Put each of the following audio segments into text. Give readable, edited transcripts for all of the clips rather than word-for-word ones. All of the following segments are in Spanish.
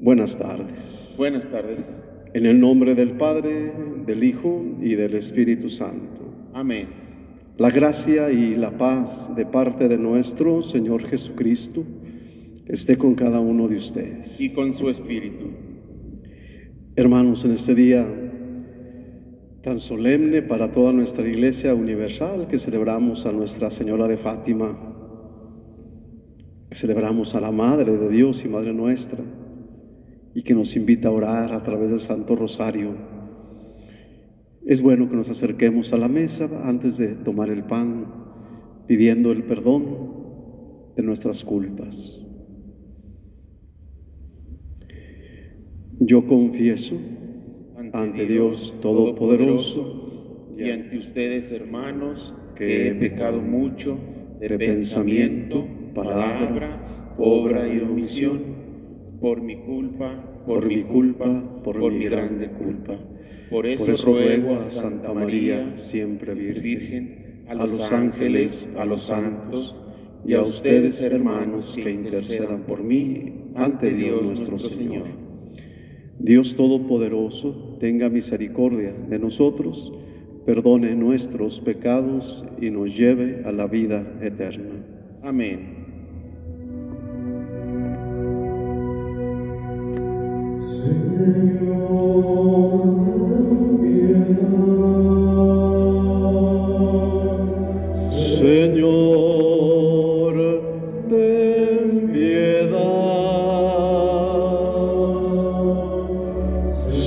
Buenas tardes. Buenas tardes. En el nombre del Padre, del Hijo y del Espíritu Santo. Amén. La gracia y la paz de parte de nuestro Señor Jesucristo esté con cada uno de ustedes. Y con su espíritu. Hermanos, en este día tan solemne para toda nuestra Iglesia Universal, que celebramos a Nuestra Señora de Fátima, que celebramos a la Madre de Dios y Madre nuestra, y que nos invita a orar a través del Santo Rosario, es bueno que nos acerquemos a la mesa antes de tomar el pan, pidiendo el perdón de nuestras culpas. Yo confieso ante Dios Todopoderoso y ante ustedes, hermanos, que he pecado mucho de pensamiento, palabra, obra y omisión, por mi culpa, por mi grande culpa. Por eso ruego a Santa María, siempre Virgen, a los ángeles, a los santos, y a ustedes, hermanos, que intercedan por mí ante Dios nuestro Señor. Dios Todopoderoso, tenga misericordia de nosotros, perdone nuestros pecados y nos lleve a la vida eterna. Amén. Señor, ten piedad. Señor, ten piedad.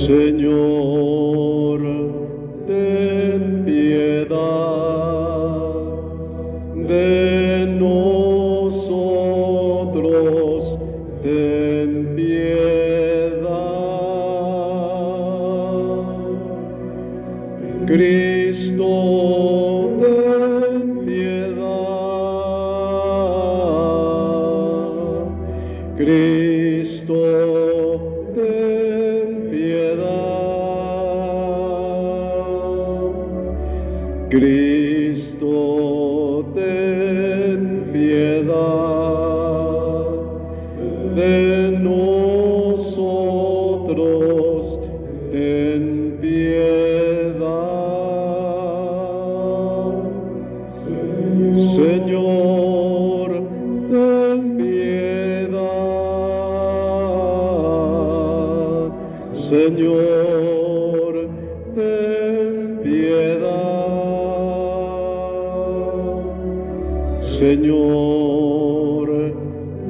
Señor, ten piedad de nosotros, ten piedad. Cristo, ten piedad. Cristo, ten piedad. Cristo, ten piedad de nosotros, ten piedad. Señor, ten piedad. Señor, ten piedad. Señor,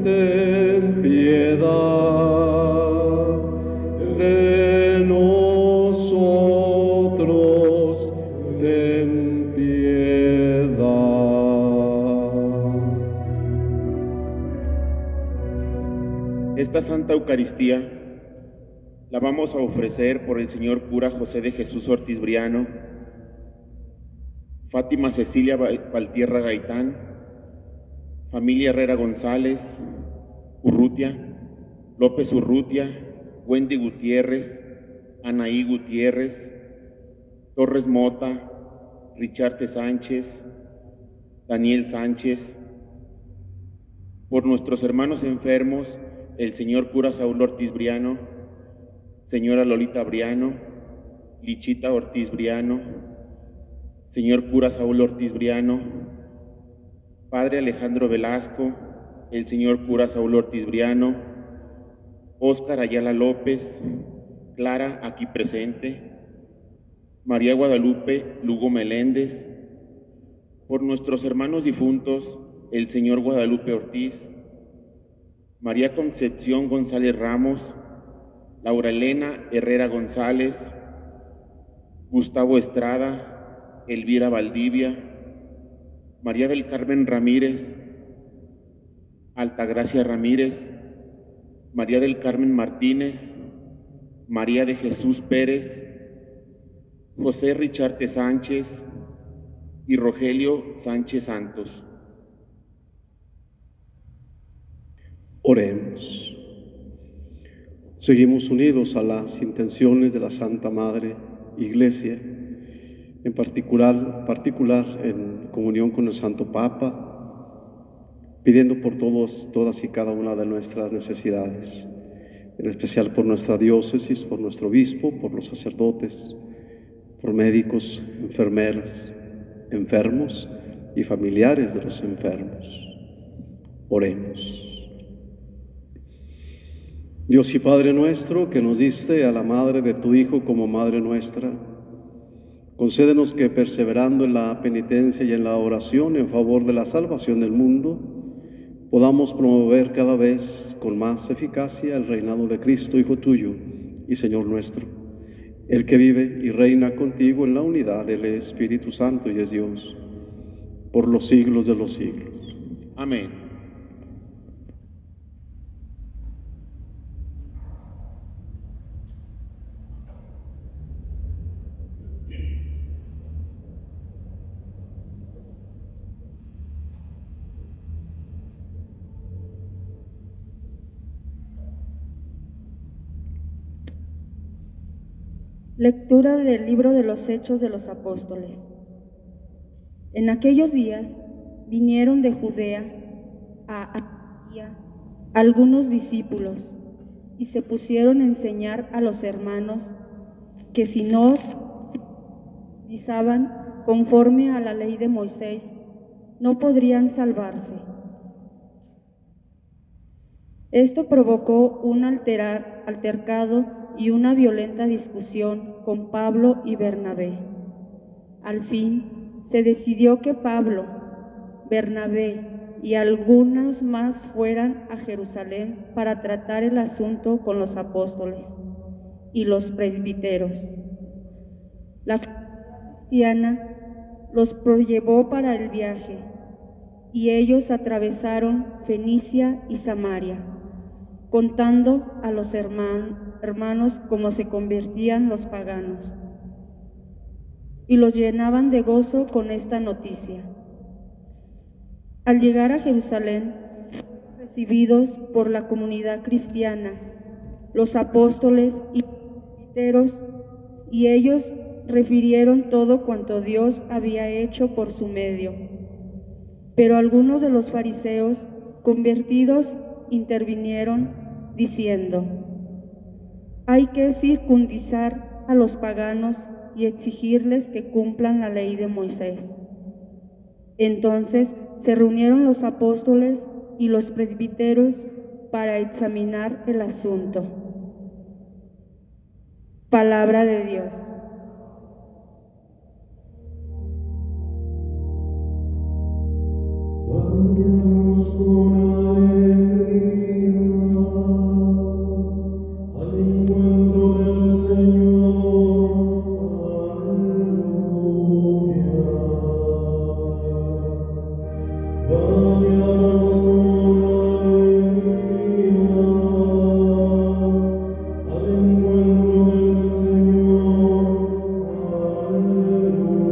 ten piedad de nosotros, ten piedad. Esta Santa Eucaristía la vamos a ofrecer por el señor cura José de Jesús Ortiz Briano, Fátima Cecilia Valtierra Gaitán, familia Herrera González, Urrutia, López Urrutia, Wendy Gutiérrez, Anaí Gutiérrez, Torres Mota, Richarte Sánchez, Daniel Sánchez, por nuestros hermanos enfermos, el señor cura Saúl Ortiz Briano, señora Lolita Briano, Lichita Ortiz Briano, señor cura Saúl Ortiz Briano, padre Alejandro Velasco, el señor cura Saúl Ortiz Briano, Óscar Ayala López, Clara aquí presente, María Guadalupe Lugo Meléndez, por nuestros hermanos difuntos, el señor Guadalupe Ortiz, María Concepción González Ramos, Laura Elena Herrera González, Gustavo Estrada, Elvira Valdivia, María del Carmen Ramírez, Altagracia Ramírez, María del Carmen Martínez, María de Jesús Pérez, José Richarte Sánchez y Rogelio Sánchez Santos. Oremos. Seguimos unidos a las intenciones de la Santa Madre Iglesia, en particular en comunión con el Santo Papa, pidiendo por todas y cada una de nuestras necesidades, en especial por nuestra diócesis, por nuestro obispo, por los sacerdotes, por médicos, enfermeras, enfermos y familiares de los enfermos. Oremos. Dios y Padre nuestro, que nos diste a la madre de tu Hijo como madre nuestra, concédenos que, perseverando en la penitencia y en la oración en favor de la salvación del mundo, podamos promover cada vez con más eficacia el reinado de Cristo, Hijo tuyo y Señor nuestro, el que vive y reina contigo en la unidad del Espíritu Santo y es Dios, por los siglos de los siglos. Amén. Lectura del libro de los Hechos de los Apóstoles. En aquellos días vinieron de Judea a Antioquía algunos discípulos y se pusieron a enseñar a los hermanos que si no se bautizaban conforme a la ley de Moisés, no podrían salvarse. Esto provocó un altercado y una violenta discusión con Pablo y Bernabé. Al fin, se decidió que Pablo, Bernabé y algunos más fueran a Jerusalén para tratar el asunto con los apóstoles y los presbíteros. La comunidad cristiana los llevó para el viaje, y ellos atravesaron Fenicia y Samaria, contando a los hermanos cómo se convertían los paganos, y los llenaban de gozo con esta noticia. Al llegar a Jerusalén, fueron recibidos por la comunidad cristiana, los apóstoles y presbíteros, y ellos refirieron todo cuanto Dios había hecho por su medio. Pero algunos de los fariseos convertidos intervinieron diciendo: hay que circuncidar a los paganos y exigirles que cumplan la ley de Moisés. Entonces se reunieron los apóstoles y los presbíteros para examinar el asunto. Palabra de Dios. Vayamos con alegría al encuentro del Señor. Aleluya. Vayamos con alegría al encuentro del Señor. Aleluya.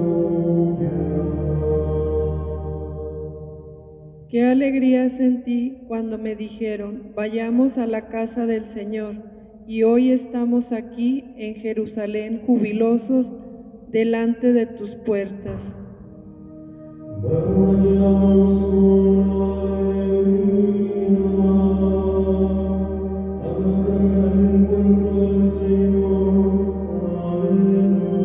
Qué alegría sentí cuando me dijeron: vayamos a la casa del Señor, y hoy estamos aquí en Jerusalén jubilosos delante de tus puertas. Vayamos con alegría al encuentro del Señor. Aleluya.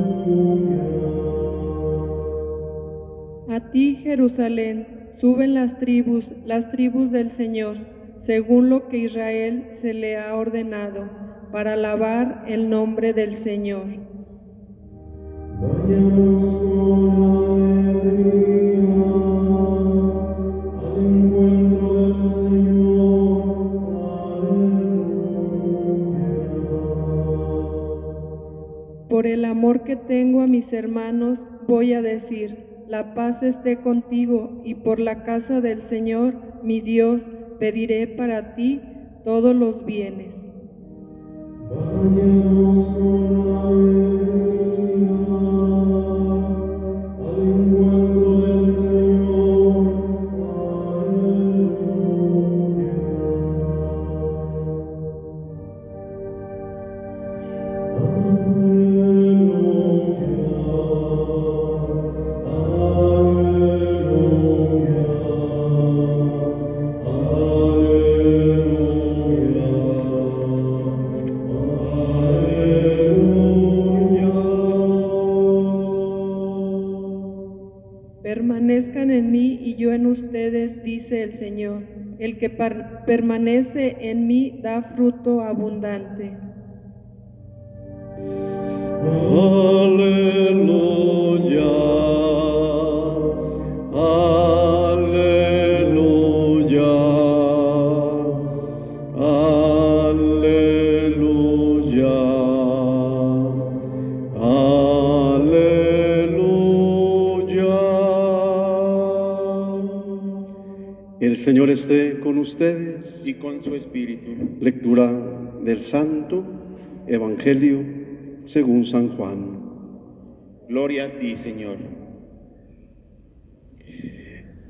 A ti, Jerusalén, suben las tribus del Señor, según lo que Israel se le ha ordenado, para alabar el nombre del Señor. Vayamos con alegría al encuentro del Señor. Aleluya. Por el amor que tengo a mis hermanos, voy a decir, la paz esté contigo, y por la casa del Señor, mi Dios, pediré para ti todos los bienes. Vayamos con alegría al encuentro del Señor. Aleluya. Permanezcan en mí y yo en ustedes, dice el Señor. El que permanece en mí da fruto abundante. Aleluya, aleluya, aleluya, aleluya. El Señor esté con ustedes. Y con su espíritu. Lectura del Santo Evangelio según San Juan. Gloria a ti, Señor.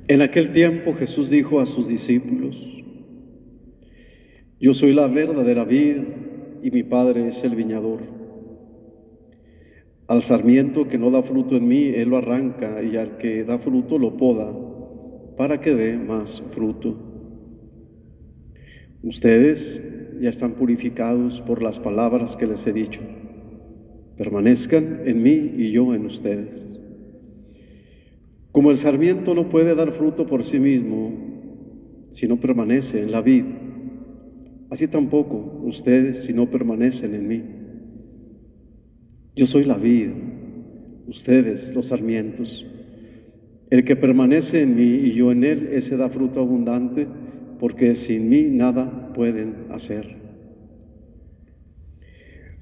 En aquel tiempo Jesús dijo a sus discípulos: Yo soy la verdadera vid y mi Padre es el viñador. Al sarmiento que no da fruto en mí, Él lo arranca, y al que da fruto lo poda, para que dé más fruto. Ustedes ya están purificados por las palabras que les he dicho. Permanezcan en mí y yo en ustedes. Como el sarmiento no puede dar fruto por sí mismo si no permanece en la vid, así tampoco ustedes si no permanecen en mí. Yo soy la vid, ustedes los sarmientos. El que permanece en mí y yo en él, ese da fruto abundante, porque sin mí nada pueden hacer.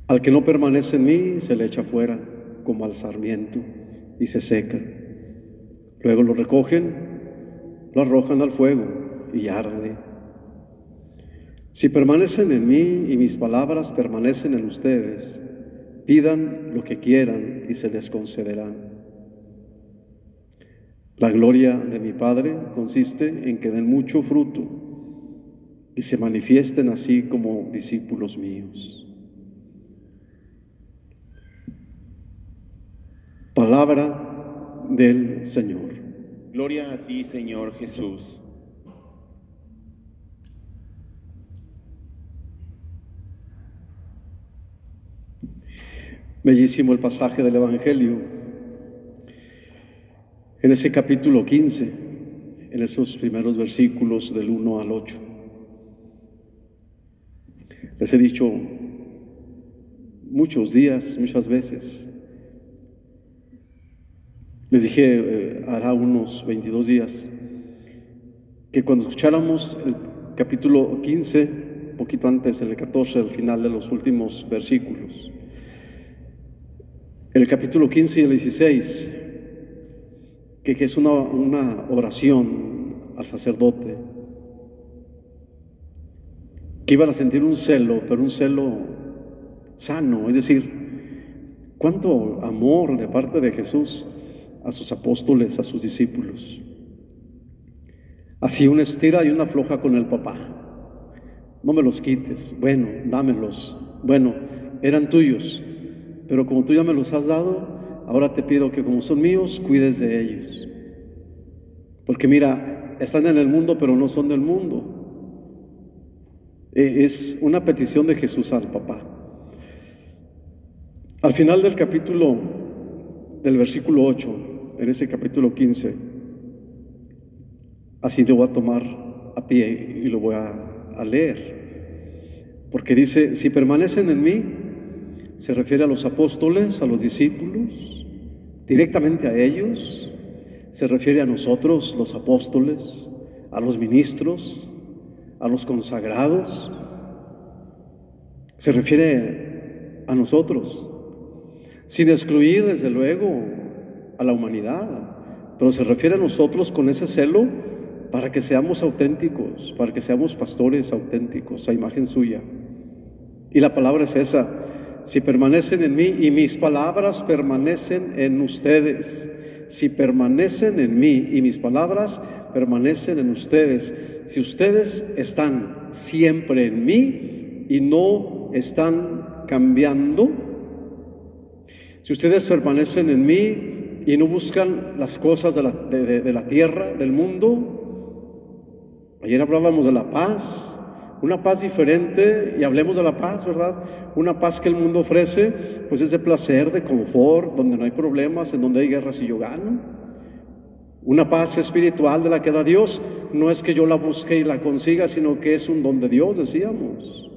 Al que no permanece en mí, se le echa fuera, como al sarmiento, y se seca. Luego lo recogen, lo arrojan al fuego, y arde. Si permanecen en mí y mis palabras permanecen en ustedes, pidan lo que quieran y se les concederá. La gloria de mi Padre consiste en que den mucho fruto y se manifiesten así como discípulos míos. Palabra del Señor. Gloria a ti, Señor Jesús. Bellísimo el pasaje del Evangelio. En ese capítulo 15, en esos primeros versículos del 1 al 8. Les he dicho muchos días, muchas veces. Les dije hará unos 22 días que cuando escucháramos el capítulo 15, un poquito antes, en el 14, al final de los últimos versículos, el capítulo 15 y el 16, que es una oración al sacerdote, que iban a sentir un celo, pero un celo sano, es decir, cuánto amor de parte de Jesús a sus apóstoles, a sus discípulos. Así una estira y una afloja con el papá. No me los quites, bueno, dámelos, bueno, eran tuyos, pero como tú ya me los has dado, ahora te pido que como son míos, cuides de ellos. Porque mira, están en el mundo, pero no son del mundo. Es una petición de Jesús al papá. Al final del capítulo, del versículo 8, en ese capítulo 15, así lo voy a tomar a pie y lo voy a leer. Porque dice, si permanecen en mí, se refiere a los apóstoles, a los discípulos, directamente a ellos, se refiere a nosotros, los apóstoles, a los ministros, a los consagrados, se refiere a nosotros, sin excluir desde luego a la humanidad, pero se refiere a nosotros con ese celo para que seamos auténticos, para que seamos pastores auténticos a imagen suya. Y la palabra es esa: si permanecen en mí y mis palabras permanecen en ustedes. Si permanecen en mí y mis palabras permanecen en ustedes. Si ustedes están siempre en mí y no están cambiando, si ustedes permanecen en mí y no buscan las cosas de la tierra, del mundo. Ayer hablábamos de la paz, una paz diferente, y hablemos de la paz, ¿verdad? Una paz que el mundo ofrece, pues es de placer, de confort, donde no hay problemas, en donde hay guerras y yo gano. Una paz espiritual de la que da Dios, no es que yo la busque y la consiga, sino que es un don de Dios, decíamos.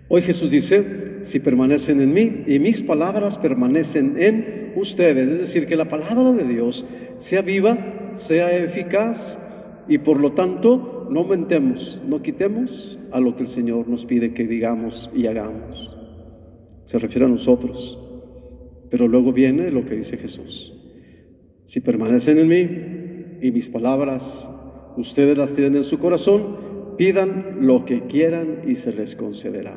Hoy Jesús dice: si permanecen en mí y mis palabras permanecen en ustedes, es decir, que la palabra de Dios sea viva, sea eficaz, y por lo tanto no aumentemos, no quitemos a lo que el Señor nos pide que digamos y hagamos. Se refiere a nosotros, pero luego viene lo que dice Jesús: si permanecen en mí y mis palabras ustedes las tienen en su corazón, pidan lo que quieran y se les concederá.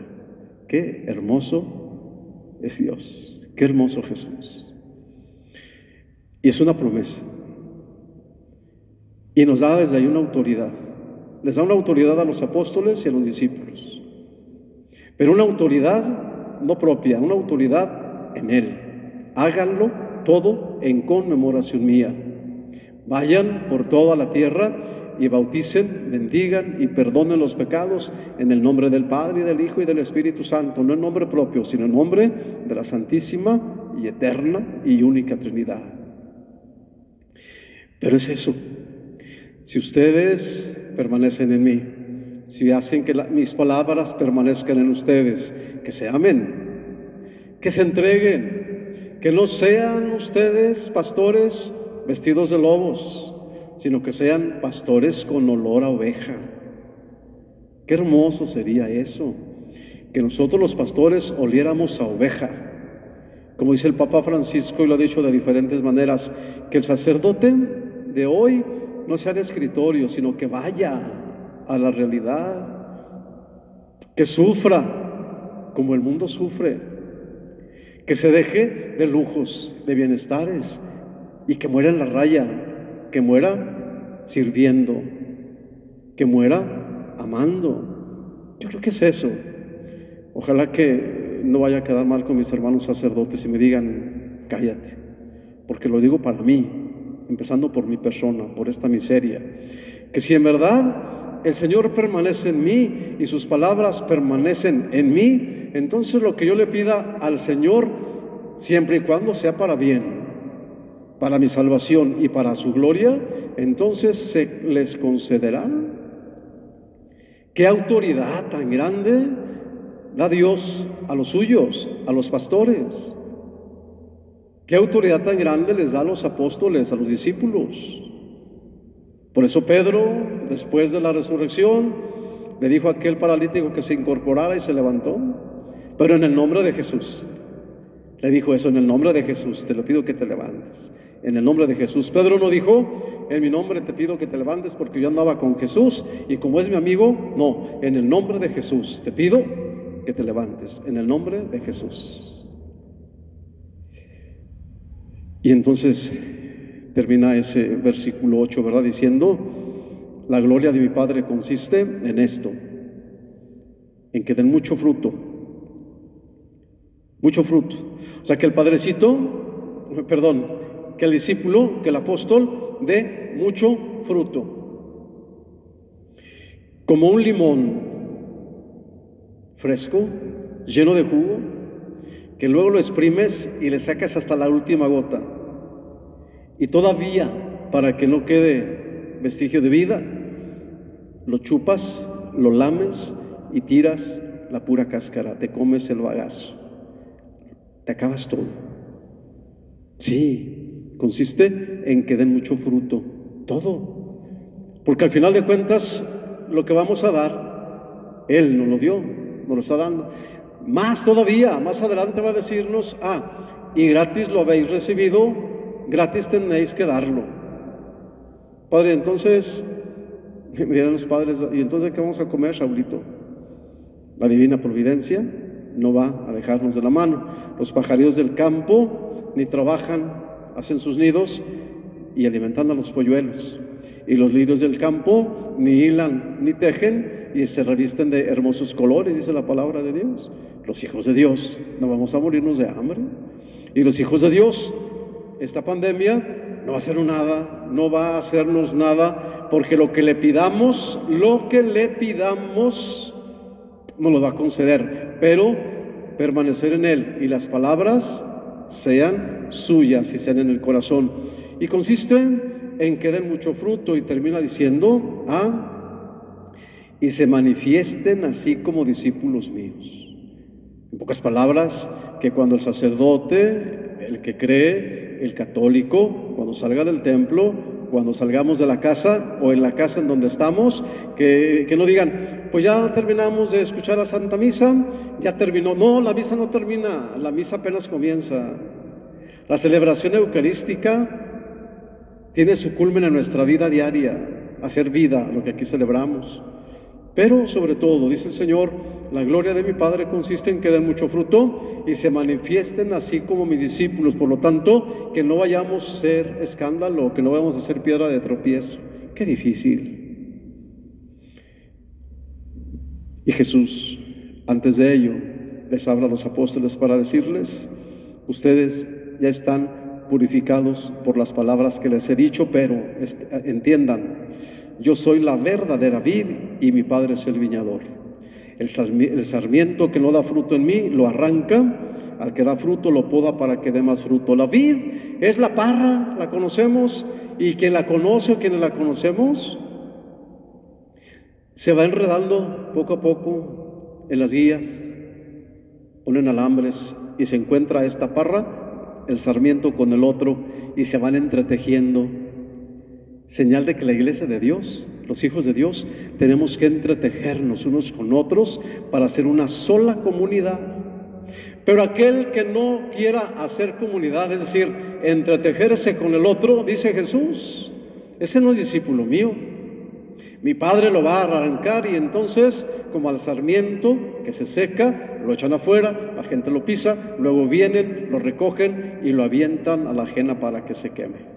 Qué hermoso es Dios, qué hermoso Jesús. Y es una promesa. Y nos da desde ahí una autoridad. Les da una autoridad a los apóstoles y a los discípulos. Pero una autoridad no propia, una autoridad en Él. Háganlo todo en conmemoración mía. Vayan por toda la tierra y bauticen, bendigan y perdonen los pecados en el nombre del Padre, y del Hijo y del Espíritu Santo, no en nombre propio, sino en nombre de la Santísima y eterna y única Trinidad. Pero es eso: si ustedes permanecen en mí, si hacen que mis palabras permanezcan en ustedes, que se amen, que se entreguen, que no sean ustedes pastores vestidos de lobos, sino que sean pastores con olor a oveja. Qué hermoso sería eso, que nosotros los pastores oliéramos a oveja. Como dice el Papa Francisco, y lo ha dicho de diferentes maneras, que el sacerdote de hoy no sea de escritorio, sino que vaya a la realidad, que sufra como el mundo sufre, que se deje de lujos, de bienestares, y que muera en la raya, que muera sirviendo, que muera amando. Yo creo que es eso. Ojalá que no vaya a quedar mal con mis hermanos sacerdotes y me digan: cállate, porque lo digo para mí, empezando por mi persona, por esta miseria. Que si en verdad el Señor permanece en mí y sus palabras permanecen en mí, entonces lo que yo le pida al Señor, siempre y cuando sea para bien, para mi salvación y para su gloria, entonces se les concederá. Qué autoridad tan grande da Dios a los suyos, a los pastores. Qué autoridad tan grande les da a los apóstoles, a los discípulos. Por eso Pedro, después de la resurrección, le dijo a aquel paralítico que se incorporara y se levantó, pero en el nombre de Jesús. Le dijo eso: en el nombre de Jesús te lo pido que te levantes. En el nombre de Jesús. Pedro no dijo: en mi nombre te pido que te levantes porque yo andaba con Jesús y como es mi amigo. No, en el nombre de Jesús te pido que te levantes. En el nombre de Jesús. Y entonces termina ese versículo 8, ¿verdad? Diciendo: la gloria de mi Padre consiste en esto, en que den mucho fruto. Mucho fruto. O sea, que el que el discípulo, que el apóstol dé mucho fruto. Como un limón fresco, lleno de jugo, que luego lo exprimes y le sacas hasta la última gota. Y todavía, para que no quede vestigio de vida, lo chupas, lo lames y tiras la pura cáscara, te comes el bagazo, te acabas todo. Sí, consiste en que den mucho fruto, todo. Porque al final de cuentas, lo que vamos a dar, Él nos lo dio, nos lo está dando. Más todavía, más adelante va a decirnos, y gratis lo habéis recibido, gratis tenéis que darlo. Padre, entonces, me dirán los padres, ¿y entonces qué vamos a comer, Saulito? La divina providencia no va a dejarnos de la mano. Los pajarillos del campo ni trabajan, hacen sus nidos y alimentan a los polluelos. Y los lirios del campo ni hilan ni tejen y se revisten de hermosos colores, dice la palabra de Dios. Los hijos de Dios no vamos a morirnos de hambre. Y los hijos de Dios, esta pandemia no va a hacer nada, no va a hacernos nada, porque lo que le pidamos, nos lo va a conceder, pero permanecer en Él y las palabras sean suyas y sean en el corazón. Y consiste en que den mucho fruto, y termina diciendo, y se manifiesten así como discípulos míos. En pocas palabras, que cuando el sacerdote, el que cree, el católico, cuando salga del templo, cuando salgamos de la casa o en la casa en donde estamos, que no digan, pues ya terminamos de escuchar la Santa Misa, ya terminó. No, la misa no termina, la misa apenas comienza. La celebración eucarística tiene su culmen en nuestra vida diaria, hacer vida lo que aquí celebramos. Pero sobre todo, dice el Señor, la gloria de mi Padre consiste en que den mucho fruto y se manifiesten así como mis discípulos. Por lo tanto, que no vayamos a ser escándalo, que no vayamos a ser piedra de tropiezo. Qué difícil. Y Jesús, antes de ello, les habla a los apóstoles para decirles, ustedes ya están purificados por las palabras que les he dicho, pero entiendan, yo soy la verdadera vid y mi Padre es el viñador. El sarmiento que no da fruto en mí lo arranca, al que da fruto lo poda para que dé más fruto. La vid es la parra, la conocemos, y quien la conoce o quienes la conocemos se va enredando poco a poco en las guías, ponen alambres y se encuentra esta parra, el sarmiento con el otro, y se van entretejiendo. Señal de que la iglesia de Dios, los hijos de Dios, tenemos que entretejernos unos con otros para hacer una sola comunidad. Pero aquel que no quiera hacer comunidad, es decir, entretejerse con el otro, dice Jesús, ese no es discípulo mío. Mi Padre lo va a arrancar y entonces, como al sarmiento que se seca, lo echan afuera, la gente lo pisa, luego vienen, lo recogen y lo avientan a la ajena para que se queme.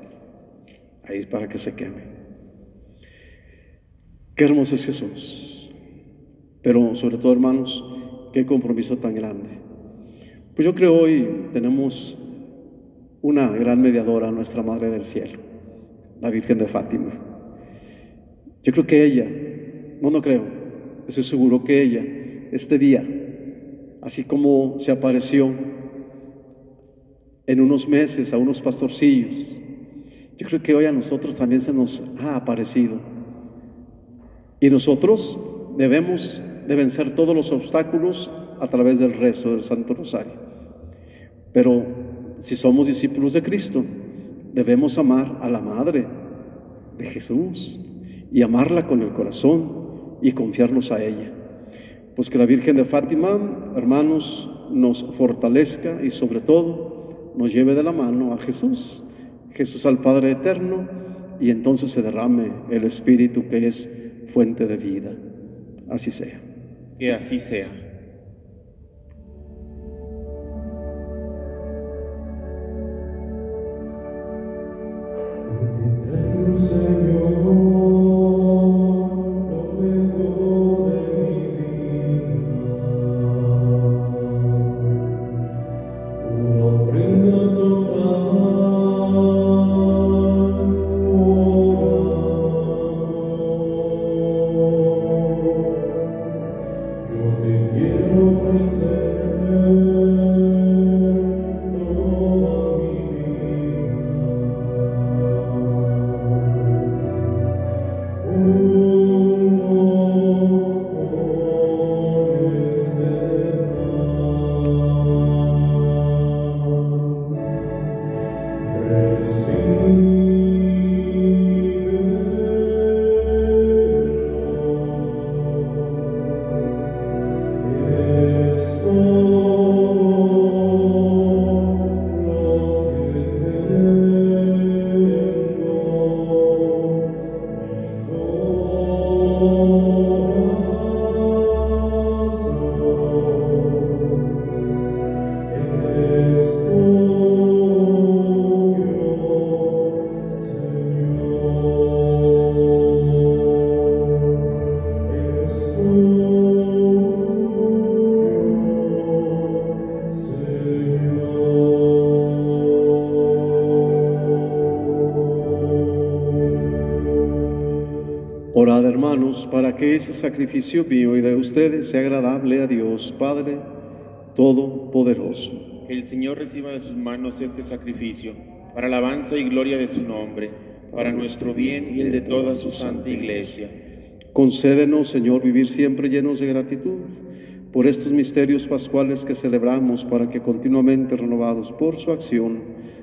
Ahí para que se queme. Qué hermoso es Jesús. Pero sobre todo, hermanos, qué compromiso tan grande. Pues yo creo hoy tenemos una gran mediadora, nuestra Madre del Cielo, la Virgen de Fátima. Yo creo que ella, no creo, estoy seguro que ella, este día, así como se apareció en unos meses a unos pastorcillos, yo creo que hoy a nosotros también se nos ha aparecido. Y nosotros debemos de vencer todos los obstáculos a través del rezo del Santo Rosario. Pero si somos discípulos de Cristo, debemos amar a la Madre de Jesús y amarla con el corazón y confiarnos a ella. Pues que la Virgen de Fátima, hermanos, nos fortalezca y sobre todo nos lleve de la mano a Jesús. Jesús al Padre eterno, y entonces se derrame el Espíritu que es fuente de vida. Así sea. Que así sea. Hoy te traigo, Señor, lo mejor de mi vida, una ofrenda total por amor. Yo te quiero. hermanos, para que ese sacrificio mío y de ustedes sea agradable a Dios Padre Todopoderoso. Que el Señor reciba de sus manos este sacrificio, para alabanza y gloria de su nombre, para nuestro bien y el de toda su santa Iglesia. Concédenos, Señor, vivir siempre llenos de gratitud por estos misterios pascuales que celebramos, para que continuamente renovados por su acción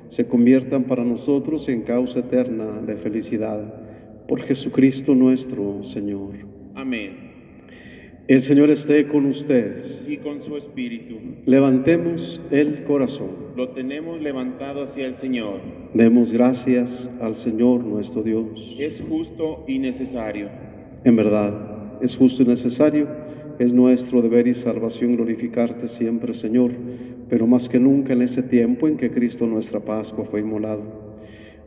se conviertan para nosotros en causa eterna de felicidad. Por Jesucristo nuestro Señor. Amén. El Señor esté con ustedes. Y con su espíritu. Levantemos el corazón. Lo tenemos levantado hacia el Señor. Demos gracias al Señor nuestro Dios. Es justo y necesario. En verdad, es justo y necesario, es nuestro deber y salvación glorificarte siempre, Señor, pero más que nunca en este tiempo en que Cristo nuestra Pascua fue inmolado.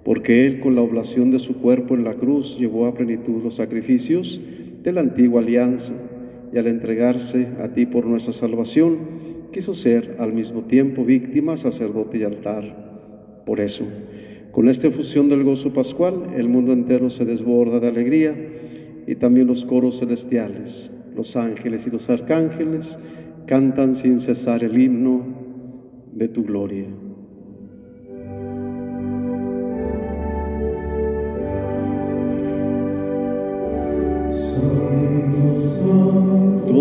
Porque Él, con la oblación de su cuerpo en la cruz, llevó a plenitud los sacrificios de la antigua alianza, y al entregarse a ti por nuestra salvación, quiso ser al mismo tiempo víctima, sacerdote y altar. Por eso, con esta efusión del gozo pascual, el mundo entero se desborda de alegría, y también los coros celestiales, los ángeles y los arcángeles cantan sin cesar el himno de tu gloria. Santo, santo,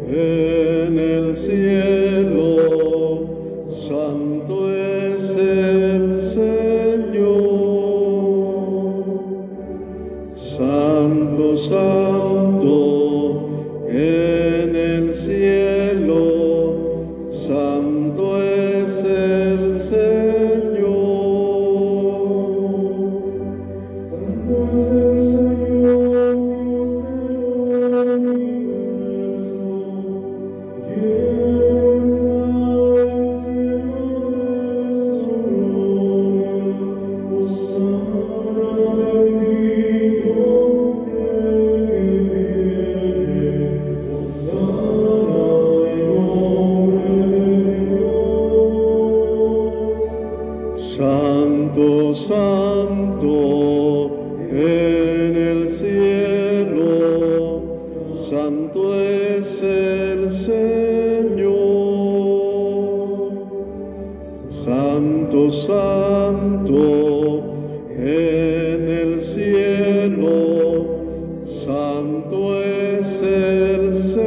en el cielo, santo es el Señor. Santo, santo, en el cielo, santo es el Señor. santo es el Señor, Dios del universo. Lleno está el cielo de su gloria. Hosana, bendito el que viene. Hosana en nombre de Dios. Santo, santo, en el cielo, santo es el Señor. Santo, santo, en el cielo, santo es el Señor.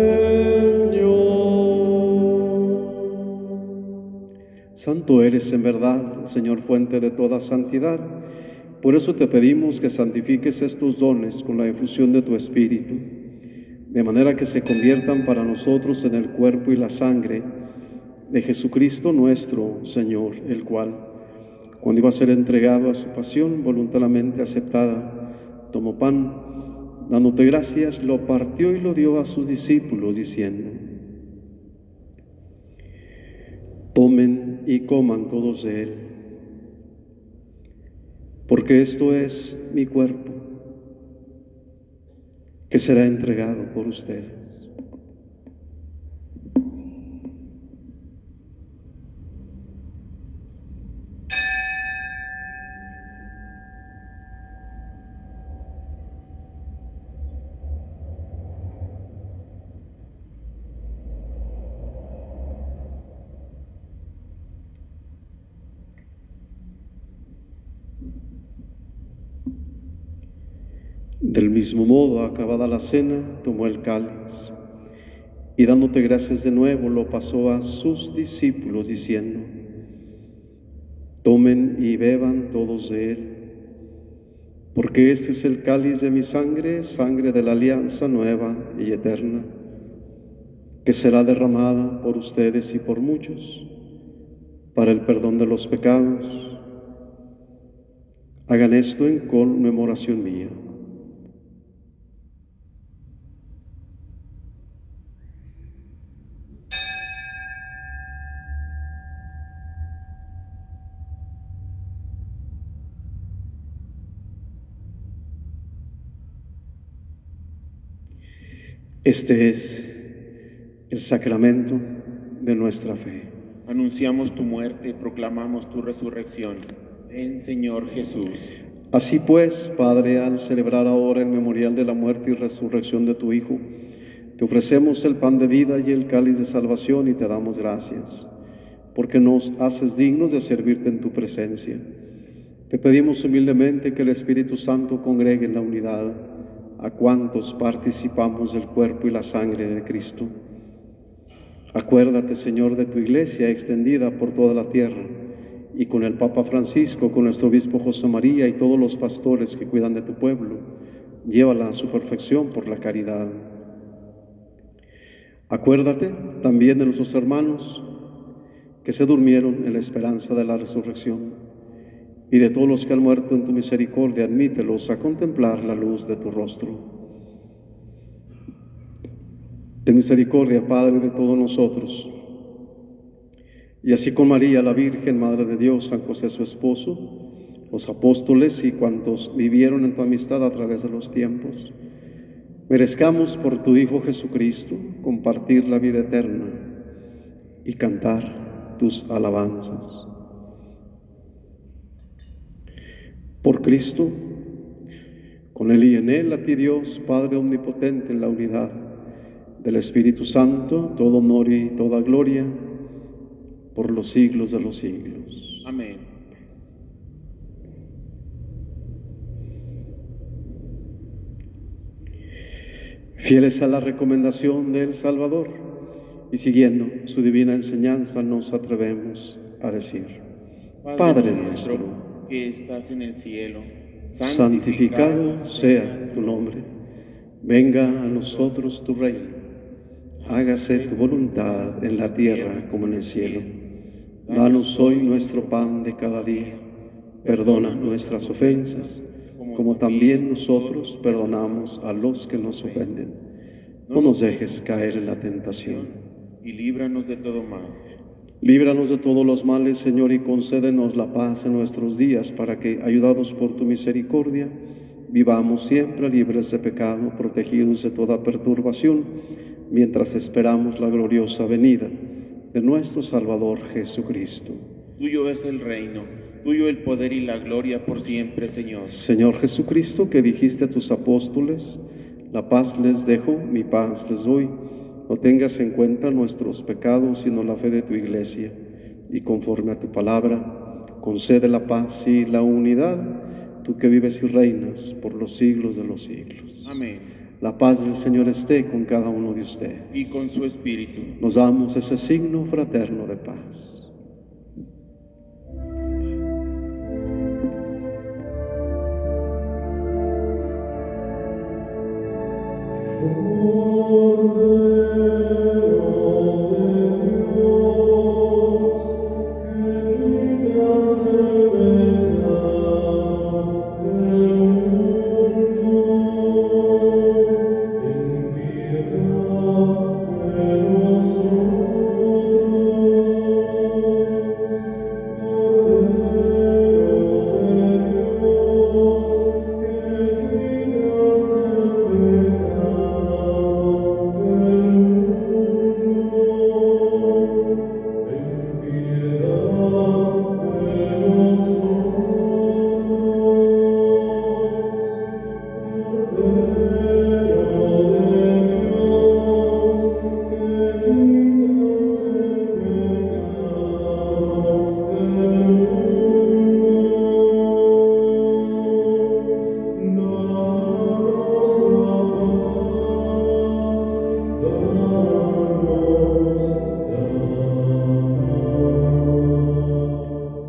Santo eres en verdad, Señor, fuente de toda santidad. Por eso te pedimos que santifiques estos dones con la efusión de tu Espíritu, de manera que se conviertan para nosotros en el cuerpo y la sangre de Jesucristo nuestro Señor, el cual, cuando iba a ser entregado a su pasión voluntariamente aceptada, tomó pan, dándote gracias, lo partió y lo dio a sus discípulos, diciendo: tomen y coman todos de él, porque esto es mi cuerpo, que será entregado por ustedes. Del mismo modo, acabada la cena, tomó el cáliz y dándote gracias de nuevo, lo pasó a sus discípulos, diciendo: tomen y beban todos de él, porque este es el cáliz de mi sangre, sangre de la alianza nueva y eterna, que será derramada por ustedes y por muchos, para el perdón de los pecados. Hagan esto en conmemoración mía. Este es el sacramento de nuestra fe. Anunciamos tu muerte, proclamamos tu resurrección. Ven, Señor Jesús. Así pues, Padre, al celebrar ahora el memorial de la muerte y resurrección de tu Hijo, te ofrecemos el pan de vida y el cáliz de salvación y te damos gracias, porque nos haces dignos de servirte en tu presencia. Te pedimos humildemente que el Espíritu Santo congregue en la unidad a cuantos participamos del cuerpo y la sangre de Cristo. Acuérdate, Señor, de tu iglesia extendida por toda la tierra, y con el Papa Francisco, con nuestro obispo José María y todos los pastores que cuidan de tu pueblo, llévala a su perfección por la caridad. Acuérdate también de nuestros hermanos que se durmieron en la esperanza de la resurrección, y de todos los que han muerto en tu misericordia, admítelos a contemplar la luz de tu rostro. Ten misericordia, Padre, de todos nosotros, y así con María, la Virgen, Madre de Dios, San José, su esposo, los apóstoles y cuantos vivieron en tu amistad a través de los tiempos, merezcamos por tu Hijo Jesucristo compartir la vida eterna y cantar tus alabanzas. Por Cristo, con Él y en Él, a ti Dios, Padre omnipotente, en la unidad del Espíritu Santo, todo honor y toda gloria, por los siglos de los siglos. Amén. Fieles a la recomendación del Salvador y siguiendo su divina enseñanza, nos atrevemos a decir: Padre nuestro, que estás en el cielo, santificado sea tu nombre. Venga a nosotros tu reino. Hágase tu voluntad en la tierra como en el cielo. Danos hoy nuestro pan de cada día. Perdona nuestras ofensas, como también nosotros perdonamos a los que nos ofenden. No nos dejes caer en la tentación, y líbranos de todo mal. Líbranos de todos los males, Señor, y concédenos la paz en nuestros días, para que, ayudados por tu misericordia, vivamos siempre libres de pecado, protegidos de toda perturbación, mientras esperamos la gloriosa venida de nuestro Salvador Jesucristo. Tuyo es el reino, tuyo el poder y la gloria por siempre, Señor. Señor Jesucristo, que dijiste a tus apóstoles: la paz les dejo, mi paz les doy. No tengas en cuenta nuestros pecados, sino la fe de tu iglesia, y conforme a tu palabra, concede la paz y la unidad, tú que vives y reinas por los siglos de los siglos. Amén. La paz del Señor esté con cada uno de ustedes. Y con su espíritu. Nos damos ese signo fraterno de paz.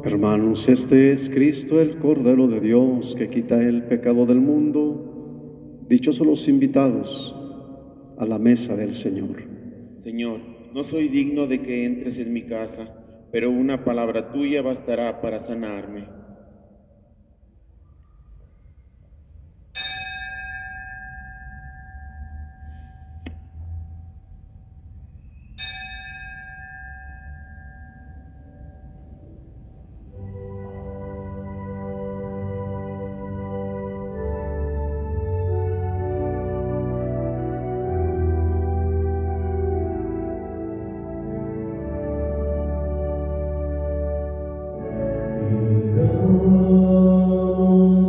Hermanos, este es Cristo, el Cordero de Dios, que quita el pecado del mundo. Dichosos los invitados a la mesa del Señor. Señor, no soy digno de que entres en mi casa, pero una palabra tuya bastará para sanarme. Danos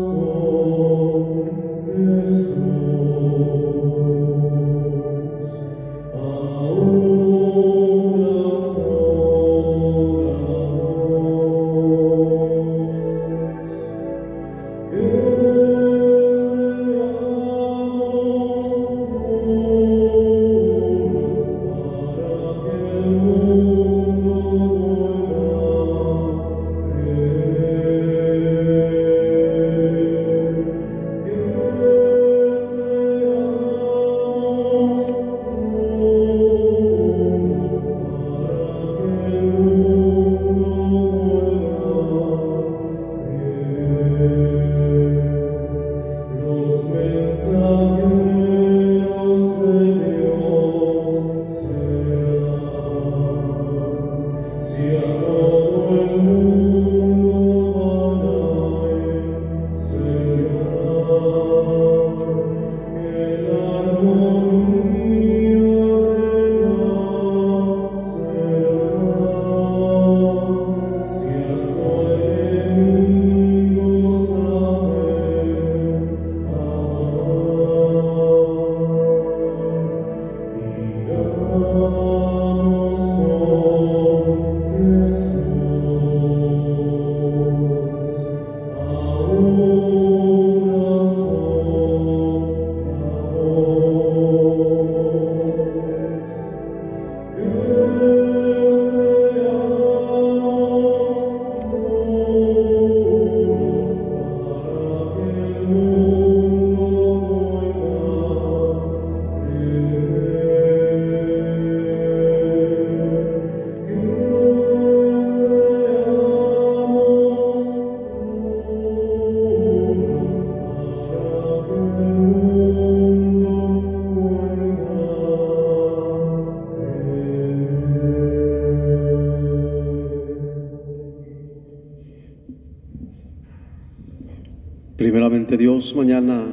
Primeramente Dios, mañana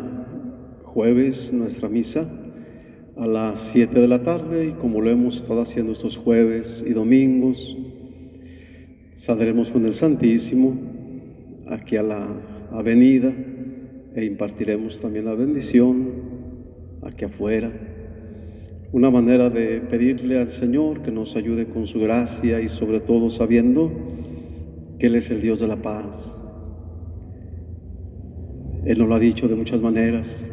jueves nuestra misa a las 7 de la tarde, y como lo hemos estado haciendo estos jueves y domingos, saldremos con el Santísimo aquí a la avenida e impartiremos también la bendición aquí afuera. Una manera de pedirle al Señor que nos ayude con su gracia y sobre todo sabiendo que Él es el Dios de la paz. Él nos lo ha dicho de muchas maneras.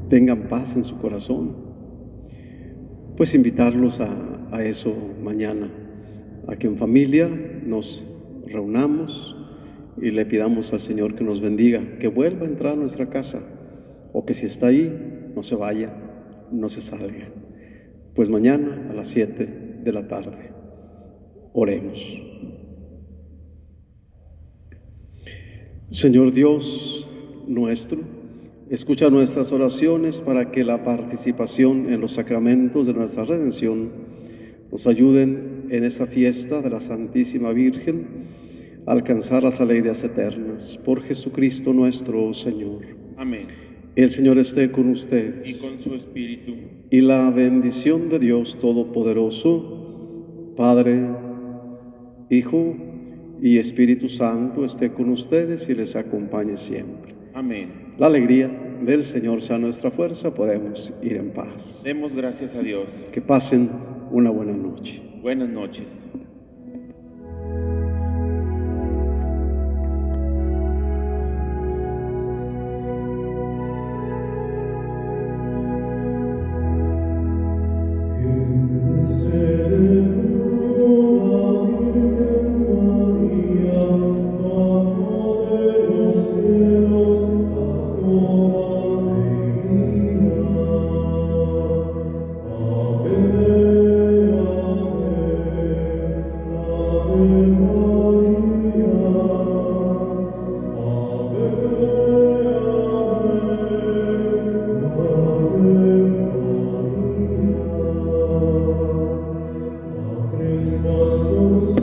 Tengan paz en su corazón. Pues invitarlos a eso mañana, a que en familia nos reunamos y le pidamos al Señor que nos bendiga, que vuelva a entrar a nuestra casa, o que si está ahí, no se vaya, no se salga. Pues mañana a las 7 de la tarde, oremos. Señor Dios nuestro, escucha nuestras oraciones para que la participación en los sacramentos de nuestra redención nos ayuden en esta fiesta de la Santísima Virgen a alcanzar las alegrías eternas. Por Jesucristo nuestro Señor. Amén. El Señor esté con ustedes. Y con su espíritu. Y la bendición de Dios Todopoderoso, Padre, Hijo y Espíritu Santo esté con ustedes y les acompañe siempre. Amén. La alegría del Señor sea nuestra fuerza, podemos ir en paz. Demos gracias a Dios. Que pasen una buena noche. Buenas noches. Christus